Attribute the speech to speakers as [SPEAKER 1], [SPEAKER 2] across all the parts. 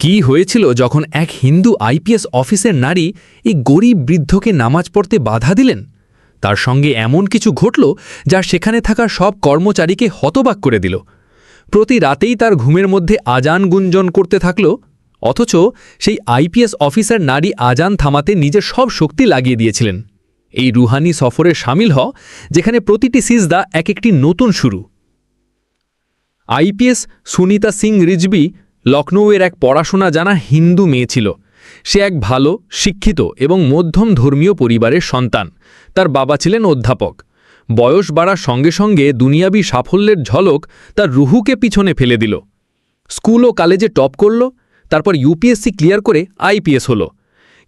[SPEAKER 1] কি হয়েছিল যখন এক হিন্দু আইপিএস অফিসের নারী এই গরিব বৃদ্ধকে নামাজ পড়তে বাধা দিলেন? তার সঙ্গে এমন কিছু ঘটল যা সেখানে থাকা সব কর্মচারীকে হতবাক করে দিল। প্রতি রাতেই তার ঘুমের মধ্যে আজান গুঞ্জন করতে থাকল, অথচ সেই আইপিএস অফিসার নারী আজান থামাতে নিজের সব শক্তি লাগিয়ে দিয়েছিলেন। এই রুহানি সফরে সামিল হ, যেখানে প্রতিটি সিজদা এক একটি নতুন শুরু। আইপিএস সুনিতা সিং রিজভি লখনৌয়ের এক পড়াশোনা জানা হিন্দু মেয়ে ছিল। সে এক ভালো, শিক্ষিত এবং মধ্যম ধর্মীয় পরিবারের সন্তান। তার বাবা ছিলেন অধ্যাপক। বয়স বাড়ার সঙ্গে সঙ্গে দুনিয়াবি সাফল্যের ঝলক তার রুহুকে পিছনে ফেলে দিল। স্কুল ও কলেজে টপ করল, তারপর ইউপিএসসি ক্লিয়ার করে আইপিএস হল।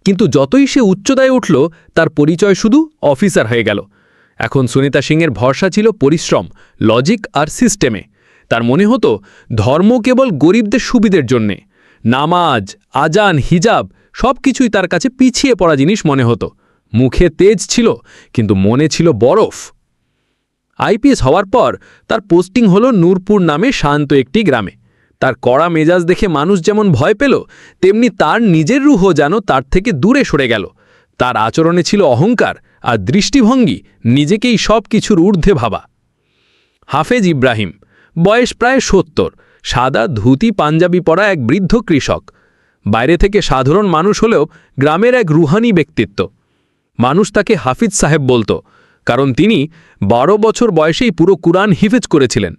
[SPEAKER 1] কিন্তু যতই সে উচ্চতায় উঠল, তার পরিচয় শুধু অফিসার হয়ে গেল। এখন সুনিতা সিংয়ের ভরসা ছিল পরিশ্রম, লজিক আর সিস্টেমে। তার মনে হতো ধর্ম কেবল গরিবদের সুবিধের জন্যে। নামাজ, আজান, হিজাব সব কিছুই তার কাছে পিছিয়ে পড়া জিনিস মনে হতো। মুখে তেজ ছিল, কিন্তু মনে ছিল বরফ। আইপিএস হওয়ার পর তার পোস্টিং হলো নূরপুর নামে শান্ত একটি গ্রামে। তার কড়া মেজাজ দেখে মানুষ যেমন ভয় পেল, তেমনি তার নিজের রুহও যেন তার থেকে দূরে সরে গেল। তার আচরণে ছিল অহংকার আর দৃষ্টিভঙ্গি নিজেকেই সব কিছুর ঊর্ধ্বে ভাবা। হাফেজ ইব্রাহিম, বয়স প্রায় ৭০, সাদা ধুতি পাঞ্জাবি পরা এক বৃদ্ধ কৃষক। বাইরে থেকে সাধারণ মানুষ হলেও গ্রামের এক রুহানি ব্যক্তিত্ব। মানুষ তাকে হাফিজ সাহেব বলতো, কারণ তিনি ১২ বছর বয়সেই পুরো কুরআন হিফেজ করেছিলেন।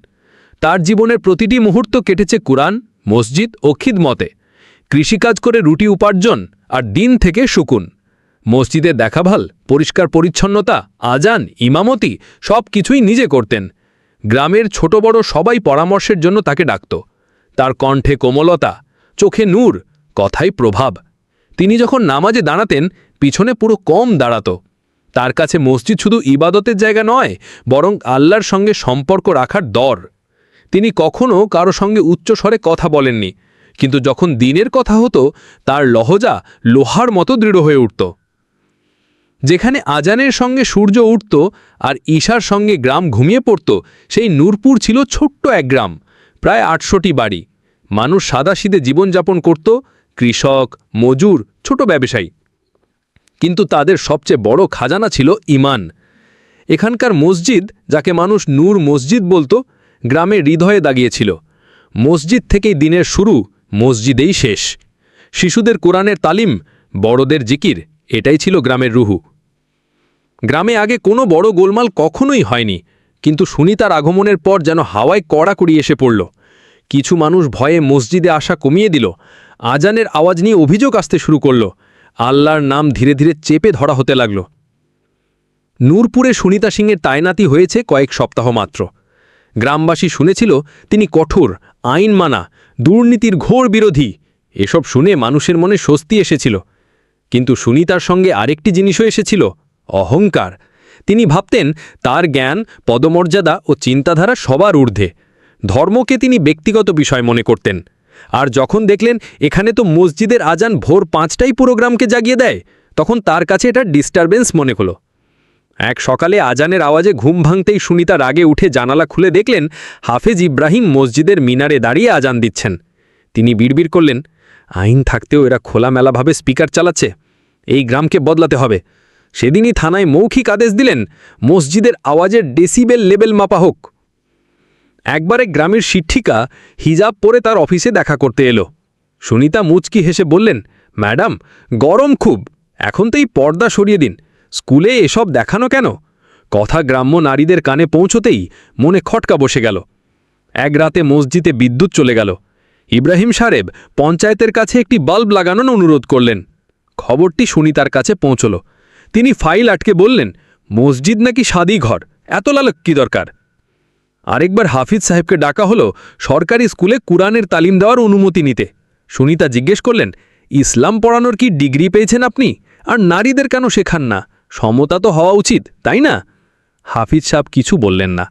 [SPEAKER 1] তার জীবনের প্রতিটি মুহূর্ত কেটেছে কুরআন, মসজিদ ও খিদমতে। কৃষিকাজ করে রুটি উপার্জন আর দিন থেকে সুকুন। মসজিদের দেখাভাল, পরিষ্কার পরিচ্ছন্নতা, আজান, ইমামতি সব কিছুই নিজে করতেন। গ্রামের ছোট বড় সবাই পরামর্শের জন্য তাকে ডাকত। তার কণ্ঠে কোমলতা, চোখে নূর, কথায় প্রভাব। তিনি যখন নামাজে দাঁড়াতেন, পিছনে পুরো কম দাঁড়াত। তার কাছে মসজিদ শুধু ইবাদতের জায়গা নয়, বরং আল্লাহর সঙ্গে সম্পর্ক রাখার দর। তিনি কখনও কারো সঙ্গে উচ্চস্বরে কথা বলেননি, কিন্তু যখন দিনের কথা হতো, তার লহজা লোহার মতো দৃঢ় হয়ে উঠত। যেখানে আজানের সঙ্গে সূর্য উঠত আর ঈশার সঙ্গে গ্রাম ঘুমিয়ে পড়ত, সেই নূরপুর ছিল ছোট্ট এক গ্রাম, প্রায় ৮০০টি বাড়ি। মানুষ সাদাসিধে জীবনযাপন করত, কৃষক, মজুর, ছোট ব্যবসায়ী। কিন্তু তাদের সবচেয়ে বড় খাজানা ছিল ঈমান। এখানকার মসজিদ, যাকে মানুষ নূর মসজিদ বলতো, গ্রামের হৃদয়ে দাগিয়েছিল। মসজিদ থেকেই দিনের শুরু, মসজিদেই শেষ। শিশুদের কোরআনের তালিম, বড়দের জিকির, এটাই ছিল গ্রামের রুহু। গ্রামে আগে কোনো বড় গোলমাল কখনোই হয়নি, কিন্তু সুনিতার আগমনের পর যেন হাওয়ায় কড়াকড়ি এসে পড়ল। কিছু মানুষ ভয়ে মসজিদে আসা কমিয়ে দিল, আজানের আওয়াজ নিয়ে অভিযোগ আসতে শুরু করল। আল্লাহর নাম ধীরে ধীরে চেপে ধরা হতে লাগল। নূরপুরে সুনিতা সিংয়ের তায়নাতি হয়েছে কয়েক সপ্তাহ মাত্র। গ্রামবাসী শুনেছিল তিনি কঠোর, আইন মানা, দুর্নীতির ঘোর বিরোধী। এসব শুনে মানুষের মনে স্বস্তি এসেছিল। কিন্তু সুনিতার সঙ্গে আরেকটি জিনিসও এসেছিল, অহংকার। তিনি ভাবতেন তার জ্ঞান, পদমর্যাদা ও চিন্তাধারা সবার ঊর্ধ্বে। ধর্মকে তিনি ব্যক্তিগত বিষয় মনে করতেন। আর যখন দেখলেন এখানে তো মসজিদের আজান ভোর ৫টাই পুরো গ্রামকে জাগিয়ে দেয়, তখন তার কাছে এটা ডিস্টারবেন্স মনে হলো। এক সকালে আজানের আওয়াজে ঘুম ভাঙতেই সুনিতা রাগে উঠে জানালা খুলে দেখলেন হাফেজ ইব্রাহিম মসজিদের মিনারে দাঁড়িয়ে আজান দিচ্ছেন। তিনি বিড়বিড় করলেন, আইন থাকতেও এরা খোলামেলাভাবে স্পিকার চালাচ্ছে। এই গ্রামকে বদলাতে হবে। সেদিনই থানায় মৌখিক আদেশ দিলেন, মসজিদের আওয়াজের ডেসিবেল লেবেল মাপা হোক। একবারে গ্রামের শিক্ষিকা হিজাব পরে তার অফিসে দেখা করতে এলো। সুনিতা মুচকি হেসে বললেন, ম্যাডাম, গরম খুব, এখন তো এই পর্দা সরিয়ে দিন। স্কুলে এসব দেখানো কেন? কথা গ্রাম্য নারীদের কানে পৌঁছতেই মনে খটকা বসে গেল। এক রাতে মসজিদে বিদ্যুৎ চলে গেল। ইব্রাহিম সাহেব পঞ্চায়েতের কাছে একটি বাল্ব লাগানোর অনুরোধ করলেন। খবরটি সুনিতার কাছে পৌঁছল। তিনি ফাইল আটকে বললেন, মসজিদ নাকি শাদি ঘর, এত লালক কি দরকার? আরেকবার হাফিজ সাহেবকে ডাকা হলো সরকারি স্কুলে কুরআনের তালিম দেওয়ার অনুমতি নিতে। সুনিতা জিজ্ঞেস করলেন, ইসলাম পড়ানোর কি ডিগ্রি পেয়েছেন আপনি? আর নারীদের কেন শেখান না? সমতা তো হওয়া উচিত, তাই না? হাফিজ সাহেব কিছু বললেন না,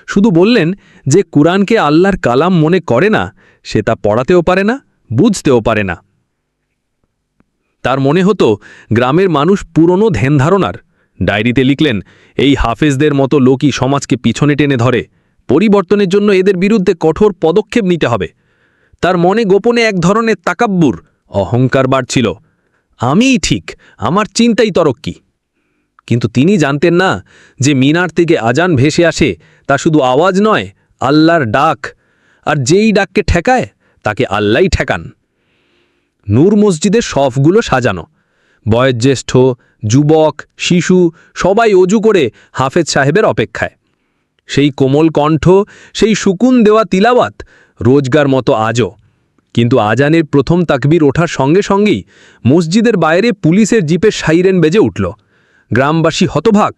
[SPEAKER 1] শুধু বললেন যে কুরআনকে আল্লাহর কালাম মনে করে না, সে তা পড়াতেও পারে না, বুঝতেও পারে না। তার মনে হতো গ্রামের মানুষ পুরনো ধ্যান ধারণার। ডায়েরিতে লিখলেন, এই হাফেজদের মতো লোকই সমাজকে পিছনে টেনে ধরে। পরিবর্তনের জন্য এদের বিরুদ্ধে কঠোর পদক্ষেপ নিতে হবে। তার মনে গোপনে এক ধরনের তাকাব্বুর, অহংকার বাড়ছিল। আমিই ঠিক, আমার চিন্তাই তরক্কি। কিন্তু তিনি জানতেন না যে মিনার থেকে আজান ভেসে আসে তা শুধু আওয়াজ নয়, আল্লাহর ডাক। আর যেই ডাককে ঠেকায় তাকে আল্লাহই ঠেকান। নূর মসজিদের শফগুলো সাজানো, বয়োজ্যেষ্ঠ, যুবক, শিশু সবাই অজু করে হাফেজ সাহেবের অপেক্ষায়। সেই কোমল কণ্ঠ, সেই সুকুন দেওয়া তিলাওয়াত রোজগার মতো আজও। কিন্তু আজানের প্রথম তাকবীর ওঠার সঙ্গে সঙ্গেই মসজিদের বাইরে পুলিশের জিপের সাইরেন বেজে উঠল। গ্রামবাসী হতভাগ।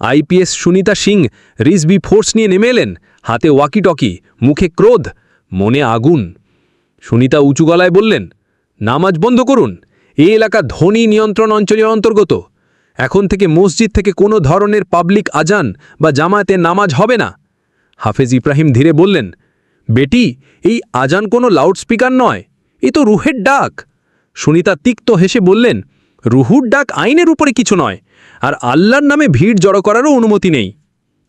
[SPEAKER 1] আইপিএস সুনিতা সিং রিজভি ফোর্স নিয়ে নেমে এলেন, হাতে ওয়াকিটকি, মুখে ক্রোধ, মনে আগুন। সুনিতা উঁচু গলায় বললেন, নামাজ বন্ধ করুন, এই এলাকা ধনী নিয়ন্ত্রণ অঞ্চলের অন্তর্গত। এখন থেকে মসজিদ থেকে কোনো ধরনের পাবলিক আজান বা জামায়াতের নামাজ হবে না। হাফেজ ইব্রাহিম ধীরে বললেন, বেটি, এই আজান কোনো লাউডস্পিকার নয়, এ তো রুহের ডাক। সুনিতা তিক্ত হেসে বললেন, রুহুর ডাক আইনের উপরে কিছু নয়, আর আল্লাহর নামে ভিড় জড়ো করারও অনুমতি নেই।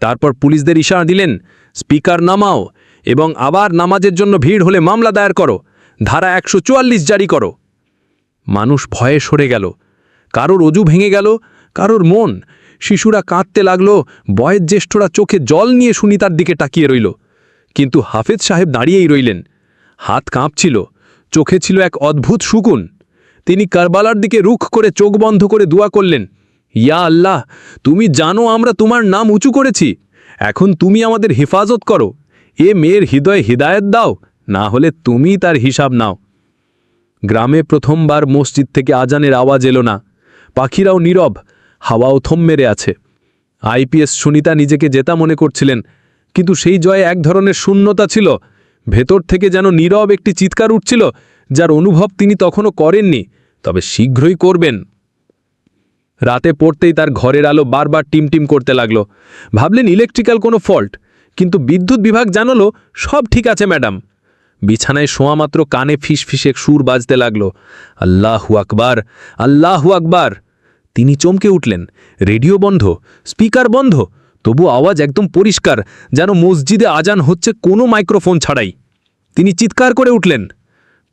[SPEAKER 1] তারপর পুলিশদের ইশারা দিলেন, স্পিকার নামাও এবং আবার নামাজের জন্য ভিড় হলে মামলা দায়ের করো, ধারা 144 জারি করো। মানুষ ভয়ে সরে গেল। কারোর অজু ভেঙে গেল, কারোর মন। শিশুরা কাঁদতে লাগল, বয়োজ্যেষ্ঠরা চোখে জল নিয়ে সুনিতার দিকে তাকিয়ে রইল। কিন্তু হাফেজ সাহেব দাঁড়িয়েই রইলেন। হাত কাঁপছিল, চোখে ছিল এক অদ্ভুত সুকুন। তিনি কারবালার দিকে রুখ করে চোখ বন্ধ করে দোয়া করলেন, ইয়া আল্লাহ, তুমি জানো আমরা তোমার নাম উঁচু করেছি, এখন তুমি আমাদের হেফাজত করো। এ মেয়ের হৃদয়ে হিদায়ত দাও, না হলে তুমি তার হিসাব নাও। গ্রামে প্রথমবার মসজিদ থেকে আজানের আওয়াজ এলো না। পাখিরাও নীরব, হাওয়াও থম মেরে আছে। আইপিএস সুনিতা নিজেকে জেতা মনে করছিলেন, কিন্তু সেই জয়ে এক ধরনের শূন্যতা ছিল। ভেতর থেকে যেন নীরব একটি চিৎকার উঠছিল, যার অনুভব তিনি তখনও করেননি, তবে শীঘ্রই করবেন। রাতে পড়তেই তার ঘরের আলো বারবার টিমটিম করতে লাগলো। ভাবলেন ইলেকট্রিক্যাল কোনো ফল্ট, কিন্তু বিদ্যুৎ বিভাগ জানালো সব ঠিক আছে ম্যাডাম। বিছানায় শোয়া মাত্র কানে ফিসফিসে সুর বাজতে লাগলো, আল্লাহু আকবার, আল্লাহু আকবার। তিনি চমকে উঠলেন। রেডিও বন্ধ, স্পিকার বন্ধ, তবু আওয়াজ একদম পরিষ্কার, যেন মসজিদে আজান হচ্ছে কোনো মাইক্রোফোন ছাড়াই। তিনি চিৎকার করে উঠলেন।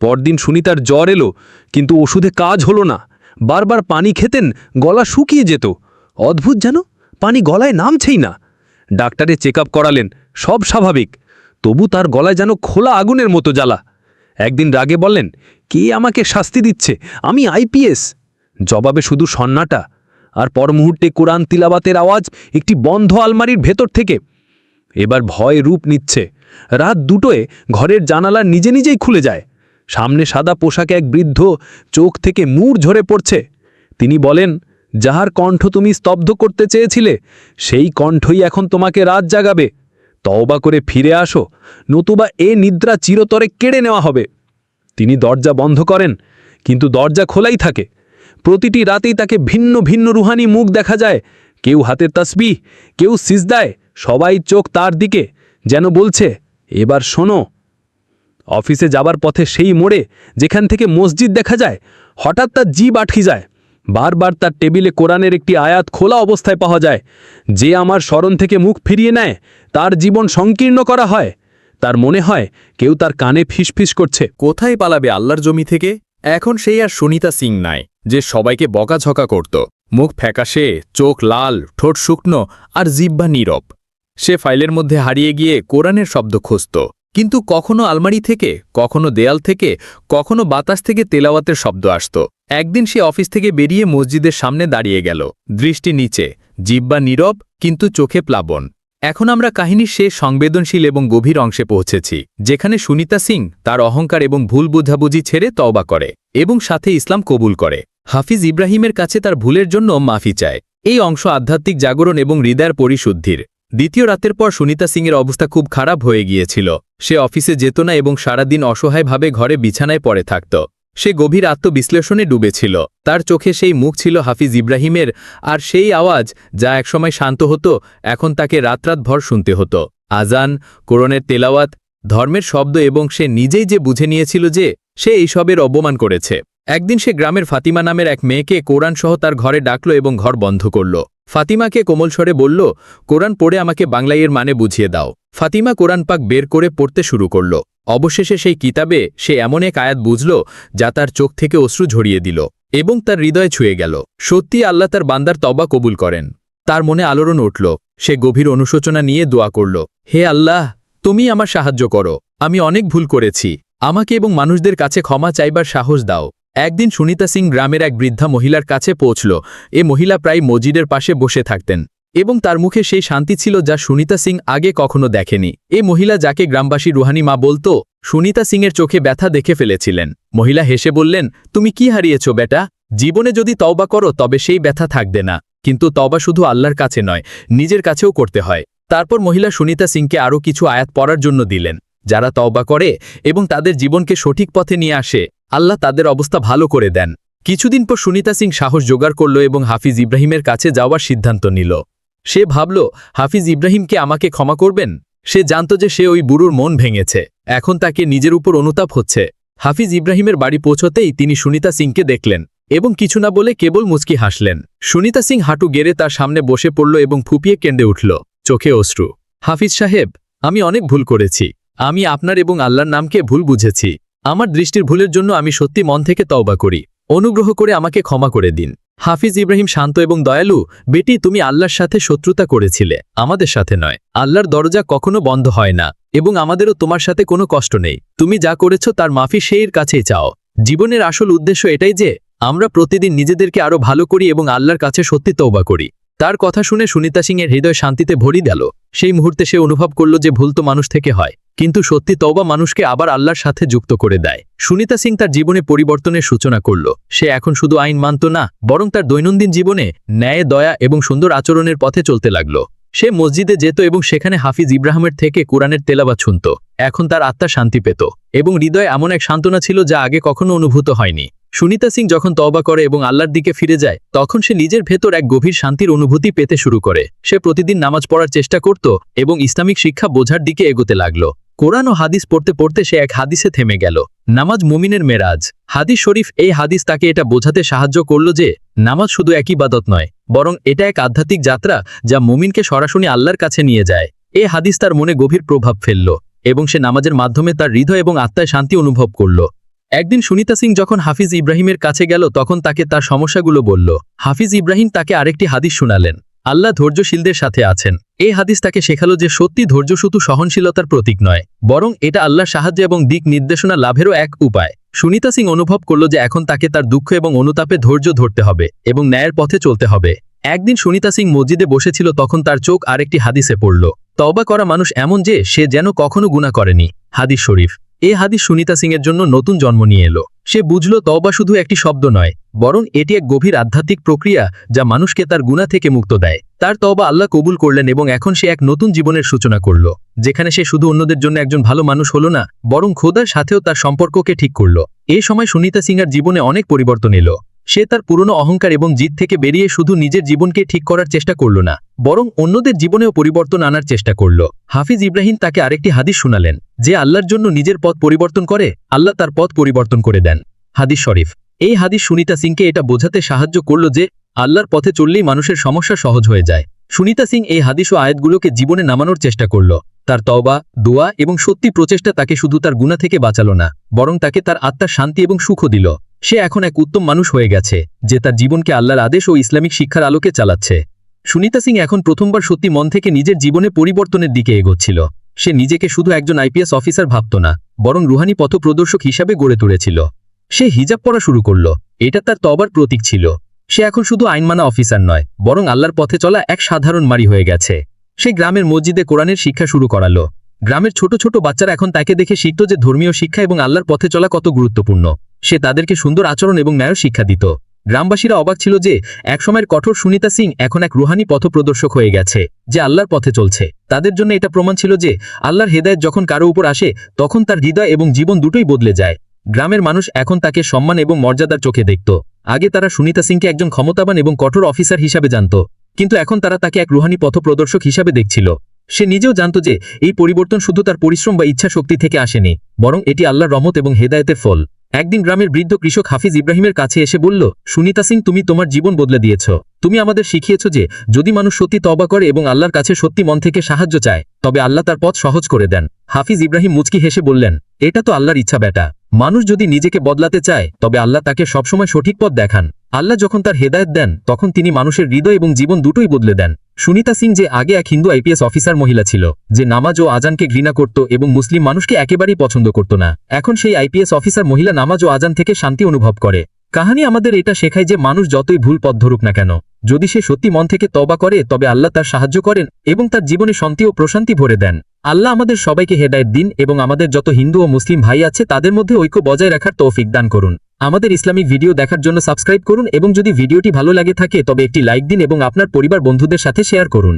[SPEAKER 1] পরদিন সুনিতার জ্বর এলো, কিন্তু ওষুধে কাজ হলো না। বারবার পানি খেতেন, গলা শুকিয়ে যেত। অদ্ভুত, যেন পানি গলায় নামছেই না। ডাক্তারে চেক আপ করালেন, সব স্বাভাবিক, তবু তার গলায় যেন খোলা আগুনের মতো জ্বালা। একদিন রাগে বললেন, কে আমাকে শাস্তি দিচ্ছে, আমি আইপিএস। জবাবে শুধু সন্নাটা, আর পর মুহূর্তে কোরআন তিলাবাতের আওয়াজ একটি বন্ধ আলমারির ভেতর থেকে। এবার ভয় রূপ নিচ্ছে। রাত 2টোয় ঘরের জানালা নিজে নিজেই খুলে যায়। সামনে সাদা পোশাকে এক বৃদ্ধ, চোখ থেকে নূর ঝরে পড়ছে। তিনি বলেন, যাহার কণ্ঠ তুমি স্তব্ধ করতে চেয়েছিলে, সেই কণ্ঠই এখন তোমাকে রাত জাগাবে। তওবা করে ফিরে আসো, নতুবা এ নিদ্রা চিরতরে কেড়ে নেওয়া হবে। তিনি দরজা বন্ধ করেন, কিন্তু দরজা খোলাই থাকে। প্রতিটি রাতেই তাকে ভিন্ন ভিন্ন রুহানি মুখ দেখা যায়। কেউ হাতে তাসবিহ, কেউ সিজদায়, সবাই চোখ তার দিকে, যেন বলছে, এবার শোনো। অফিসে যাবার পথে সেই মোড়ে, যেখান থেকে মসজিদ দেখা যায়, হঠাৎ তার জিভ আটকে যায়। বারবার তার টেবিলে কোরআনের একটি আয়াত খোলা অবস্থায় পাওয়া যায়, যে আমার স্মরণ থেকে মুখ ফিরিয়ে নেয়, তার জীবন সংকীর্ণ করা হয়। তার মনে হয় কেউ তার কানে ফিসফিস করছে।
[SPEAKER 2] কোথায় পালাবে আল্লাহর জমি থেকে? এখন সেই আর সুনিতা সিং নাই, যে সবাইকে বকাঝকা করত। মুখ ফ্যাকাশে, চোখ লাল, ঠোঁট শুকনো, আর জিহ্বা নীরব। সে ফাইলের মধ্যে হারিয়ে গিয়ে কোরআনের শব্দ খুঁজত, কিন্তু কখনো আলমারি থেকে, কখনো দেয়াল থেকে, কখনো বাতাস থেকে তেলাওয়াতের শব্দ আসত। একদিন সে অফিস থেকে বেরিয়ে মসজিদের সামনে দাঁড়িয়ে গেল, দৃষ্টি নিচে, জিহ্বা নীরব, কিন্তু চোখে প্লাবন। এখন আমরা কাহিনীর শেষ সংবেদনশীল এবং গভীর অংশে পৌঁছেছি, যেখানে সুনিতা সিং তার অহংকার এবং ভুল বোঝাবুঝি ছেড়ে তওবা করে এবং সাথে ইসলাম কবুল করে। হাফিজ ইব্রাহিমের কাছে তার ভুলের জন্য মাফি চায়। এই অংশ আধ্যাত্মিক জাগরণ এবং হৃদয়ের পরিশুদ্ধির। দ্বিতীয় রাতের পর সুনিতা সিংয়ের অবস্থা খুব খারাপ হয়ে গিয়েছিল। সে অফিসে যেত না এবং সারাদিন অসহায়ভাবে ঘরে বিছানায় পড়ে থাকত। সে গভীর আত্মবিশ্লেষণে ডুবেছিল। তার চোখে সেই মুখ ছিল হাফিজ ইব্রাহিমের, আর সেই আওয়াজ যা একসময় শান্ত হতো, এখন তাকে রাতরাতভর শুনতে হতো। আজান, কোরআনের তেলাওয়াত, ধর্মের শব্দ, এবং সে নিজেই যে বুঝে নিয়েছিল যে সে এইসবের অবমান করেছে। একদিন সে গ্রামের ফাতিমা নামের এক মেয়েকে কোরআন সহ তার ঘরে ডাকল এবং ঘর বন্ধ করল। ফাতিমাকে কোমল স্বরে বলল, কোরআন পড়ে আমাকে বাংলায় এর মানে বুঝিয়ে দাও। ফাতিমা কোরআন পাক বের করে পড়তে শুরু করল। অবশেষে সেই কিতাবে সে এমন এক আয়াত বুঝল যা তার চোখ থেকে অশ্রু ঝরিয়ে দিল এবং তার হৃদয়ে ছুঁয়ে গেল। সত্যি আল্লাহ তার বান্দার তওবা কবুল করেন। তার মনে আলোড়ন উঠল। সে গভীর অনুশোচনা নিয়ে দোয়া করল, হে আল্লাহ, তুমি আমার সাহায্য করো। আমি অনেক ভুল করেছি। আমাকে এবং মানুষদের কাছে ক্ষমা চাইবার সাহস দাও। একদিন সুনিতা সিং গ্রামের এক বৃদ্ধা মহিলার কাছে পৌঁছল। এ মহিলা প্রায় মসজিদের পাশে বসে থাকতেন এবং তার মুখে সেই শান্তি ছিল যা সুনিতা সিং আগে কখনো দেখেনি। এ মহিলা, যাকে গ্রামবাসী রুহানি মা বলতো, সুনিতা সিংয়ের চোখে ব্যথা দেখে ফেলেছিলেন। মহিলা হেসে বললেন, তুমি কি হারিয়েছ বেটা? জীবনে যদি তওবা করো তবে সেই ব্যথা থাকবে না। কিন্তু তওবা শুধু আল্লাহর কাছে নয়, নিজের কাছেও করতে হয়। তারপর মহিলা সুনিতা সিংকে আরও কিছু আয়াত পড়ার জন্য দিলেন। যারা তওবা করে এবং তাদের জীবনকে সঠিক পথে নিয়ে আসে, আল্লাহ তাদের অবস্থা ভালো করে দেন। কিছুদিন পর সুনিতা সিং সাহস জোগাড় করল এবং হাফিজ ইব্রাহিমের কাছে যাওয়ার সিদ্ধান্ত নিল। সে ভাবল, হাফিজ ইব্রাহিমকে আমাকে ক্ষমা করবেন? সে জানত যে সে ওই বুড়োর মন ভেঙেছে। এখন তাকে নিজের উপর অনুতাপ হচ্ছে। হাফিজ ইব্রাহিমের বাড়ি পৌঁছতেই তিনি সুনিতা সিংকে দেখলেন এবং কিছু না বলে কেবল মুচকি হাসলেন। সুনিতা সিং হাঁটু গেড়ে তার সামনে বসে পড়ল এবং ফুপিয়ে কেঁদে উঠল, চোখে অশ্রু। হাফিজ সাহেব, আমি অনেক ভুল করেছি। আমি আপনার এবং আল্লাহর নামকে ভুল বুঝেছি। আমার দৃষ্টির ভুলের জন্য আমি সত্যি মন থেকে তওবা করি। অনুগ্রহ করে আমাকে ক্ষমা করে দিন। হাফিজ ইব্রাহিম শান্ত এবং দয়ালু, বেটি, তুমি আল্লাহর সাথে শত্রুতা করেছিলে, আমাদের সাথে নয়। আল্লাহর দরজা কখনো বন্ধ হয় না এবং আমাদেরও তোমার সাথে কোনো কষ্ট নেই। তুমি যা করেছ তার মাফি সেই কাছেই চাও। জীবনের আসল উদ্দেশ্য এটাই যে আমরা প্রতিদিন নিজেদেরকে আরও ভালো করি এবং আল্লাহর কাছে সত্যি তওবা করি। তার কথা শুনে সুনিতা সিংয়ের হৃদয় শান্তিতে ভরি গেল। সেই মুহূর্তে সে অনুভব করল যে ভুল তো মানুষ থেকে হয়, কিন্তু সত্যি তওবা মানুষকে আবার আল্লাহর সাথে যুক্ত করে দেয়। সুনিতা সিং তার জীবনে পরিবর্তনের সূচনা করল। সে এখন শুধু আইন মানত না, বরং তার দৈনন্দিন জীবনে ন্যায়, দয়া এবং সুন্দর আচরণের পথে চলতে লাগল। সে মসজিদে যেত এবং সেখানে হাফিজ ইব্রাহিমের থেকে কোরআনের তেলাওয়াত শুনত। এখন তার আত্মা শান্তি পেত এবং হৃদয়ে এমন এক সান্ত্বনা ছিল যা আগে কখনো অনুভূত হয়নি। সুনিতা সিং যখন তওবা করে এবং আল্লাহর দিকে ফিরে যায়, তখন সে নিজের ভেতর এক গভীর শান্তির অনুভূতি পেতে শুরু করে। সে প্রতিদিন নামাজ পড়ার চেষ্টা করত এবং ইসলামিক শিক্ষা বোঝার দিকে এগোতে লাগল। কোরআন ও হাদিস পড়তে পড়তে সে এক হাদিসে থেমে গেল, নামাজ মুমিনের মেরাজ। হাদিস শরীফ। এই হাদিস তাকে এটা বোঝাতে সাহায্য করল যে নামাজ শুধু এক ইবাদত নয়, বরং এটা এক আধ্যাত্মিক যাত্রা যা মুমিনকে সরাসরি আল্লাহর কাছে নিয়ে যায়। এই হাদিস তার মনে গভীর প্রভাব ফেলল এবং সে নামাজের মাধ্যমে তার হৃদয় এবং আত্মায় শান্তি অনুভব করল। একদিন সুনিতা সিং যখন হাফিজ ইব্রাহিমের কাছে গেল, তখন তাকে তার সমস্যাগুলো বলল। হাফিজ ইব্রাহিম তাকে আরেকটি হাদিস শোনালেন, আল্লাহ ধৈর্যশীলদের সাথে আছেন। এই হাদিস তাকে শেখালো যে সত্যি ধৈর্য শুধু সহনশীলতার প্রতীক নয়, বরং এটা আল্লাহর সাহায্য এবং দিক নির্দেশনা লাভেরও এক উপায়। সুনিতা সিং অনুভব করল যে এখন তাকে তার দুঃখ এবং অনুতাপে ধৈর্য ধরতে হবে এবং ন্যায়ের পথে চলতে হবে। একদিন সুনিতা সিং মসজিদে বসেছিল, তখন তার চোখ আরেকটি হাদিসে পড়ল, তওবা করা মানুষ এমন যে সে যেন কখনো গুনাহ করেনি। হাদিস শরীফ। এই হাদিস সুনিতা সিংয়ের জন্য নতুন জন্ম নিয়ে এলো। সে বুঝল তওবা শুধু একটি শব্দ নয়, বরং এটি এক গভীর আধ্যাত্মিক প্রক্রিয়া যা মানুষকে তার গুনাহ থেকে মুক্ত দেয়। তার তওবা আল্লাহ কবুল করলেন এবং এখন সে এক নতুন জীবনের সূচনা করল, যেখানে সে শুধু অন্যদের জন্য একজন ভালো মানুষ হলো না, বরং খোদার সাথেও তার সম্পর্ককে ঠিক করল। এই সময় সুনিতা সিংয়ের জীবনে অনেক পরিবর্তন এলো। সে তার পুরনো অহংকার এবং জিদ থেকে বেরিয়ে শুধু নিজের জীবনকে ঠিক করার চেষ্টা করল না, বরং অন্যদের জীবনেও পরিবর্তন আনার চেষ্টা করল। হাফিজ ইব্রাহিম তাকে আরেকটি হাদিস শোনালেন, যে আল্লাহর জন্য নিজের পথ পরিবর্তন করে, আল্লাহ তার পথ পরিবর্তন করে দেন। হাদিস শরীফ। এই হাদিস সুনিতা সিংকে এটা বোঝাতে সাহায্য করল যে আল্লাহর পথে চললেই মানুষের সমস্যা সহজ হয়ে যায়। সুনিতা সিং এই হাদিস ও আয়াতগুলোকে জীবনে নামানোর চেষ্টা করল। তার তওবা, দোয়া এবং সত্যি প্রচেষ্টা তাকে শুধু তার গুনাহ থেকে বাঁচালো না, বরং তাকে তার আত্মার শান্তি এবং সুখও দিল। সে এখন এক উত্তম মানুষ হয়ে গেছে, যে তার জীবনকে আল্লাহর আদেশ ও ইসলামিক শিক্ষার আলোকে চালাচ্ছে। সুনিতা সিং এখন প্রথমবার সত্যি মন থেকে নিজের জীবনে পরিবর্তনের দিকে এগোচ্ছিল। সে নিজেকে শুধু একজন আইপিএস অফিসার ভাবত না, বরং রুহানি পথপ্রদর্শক হিসাবে গড়ে তুলেছিল। সে হিজাব পরা শুরু করল, এটা তার তওবার প্রতীক ছিল। সে এখন শুধু আইন মানা অফিসার নয়, বরং আল্লাহর পথে চলা এক সাধারণ নারী হয়ে গেছে। সে গ্রামের মসজিদে কোরআনের শিক্ষা শুরু করালো। গ্রামের ছোট ছোট বাচ্চারা এখন তাকে দেখে শিখত যে ধর্মীয় শিক্ষা এবং আল্লাহর পথে চলা কত গুরুত্বপূর্ণ। সে তাদেরকে সুন্দর আচরণ এবং ন্যায় শিক্ষা দিত। গ্রামবাসীরা অবাক ছিল যে একসময়ের কঠোর সুনিতা সিং এখন এক রুহানি পথপ্রদর্শক হয়ে গেছে, যে আল্লাহর পথে চলছে। তাদের জন্য এটা প্রমাণ ছিল যে আল্লাহর হেদায়েত যখন কারো উপর আসে, তখন তার হৃদয় এবং জীবন দুটোই বদলে যায়। গ্রামের মানুষ এখন তাকে সম্মান এবং মর্যাদার চোখে দেখত। আগে তারা সুনিতা সিংকে একজন ক্ষমতাবান এবং কঠোর অফিসার হিসাবে জানত, কিন্তু এখন তারা তাকে এক রুহানি পথপ্রদর্শক হিসাবে দেখছিল। সে নিজেও জানত যে এই পরিবর্তন শুধু তার পরিশ্রম বা ইচ্ছা শক্তি থেকে আসেনি, বরং এটি আল্লাহর রহমত এবং হেদায়েতের ফল।
[SPEAKER 3] একদিন গ্রামের বৃদ্ধ কৃষক হাফিজ ইব্রাহিমের কাছে এসে বলল, সুনিতা সিং, তুমি তোমার জীবন বদলে দিয়েছ। তুমি আমাদের শিখিয়েছ যে যদি মানুষ সত্যি তওবা করে এবং আল্লাহর কাছে সত্যি মন থেকে সাহায্য চায়, তবে আল্লাহ তার পথ সহজ করে দেন। হাফিজ ইব্রাহিম মুচকি হেসে বললেন, এটা তো আল্লাহর ইচ্ছা বেটা। মানুষ যদি নিজেকে বদলাতে চায় তবে আল্লাহ তাকে সবসময় সঠিক পথ দেখান। আল্লাহ যখন তার হেদায়েত দেন তখন তিনি মানুষের হৃদয় এবং জীবন দুটোই বদলে দেন। সুনিতা সিং যে আগে এক হিন্দু আইপিএস অফিসার মহিলা ছিল, যে নামাজ ও আজানকে ঘৃণা করত এবং মুসলিম মানুষকে একেবারেই পছন্দ করত না, এখন সেই আইপিএস অফিসার মহিলা নামাজ ও আজান থেকে শান্তি অনুভব করে। কাহিনী আমাদের এটা শেখায় যে মানুষ যতই ভুল পথ ধরুক না কেন, যদি সে সত্যি মন থেকে তওবা করে তবে আল্লাহ তার সাহায্য করেন এবং তার জীবনে শান্তি ও প্রশান্তি ভরে দেন। আল্লাহ আমাদের সবাইকে হেদায়েত দিন এবং আমাদের যত হিন্দু ও মুসলিম ভাই আছে তাদের মধ্যে ঐক্য বজায় রাখার তৌফিক দান করুন। আমাদের ইসলামিক ভিডিও দেখার জন্য সাবস্ক্রাইব করুন এবং যদি ভিডিওটি ভালো লাগে থাকে তবে একটি লাইক দিন এবং আপনার পরিবার বন্ধুদের সাথে শেয়ার করুন।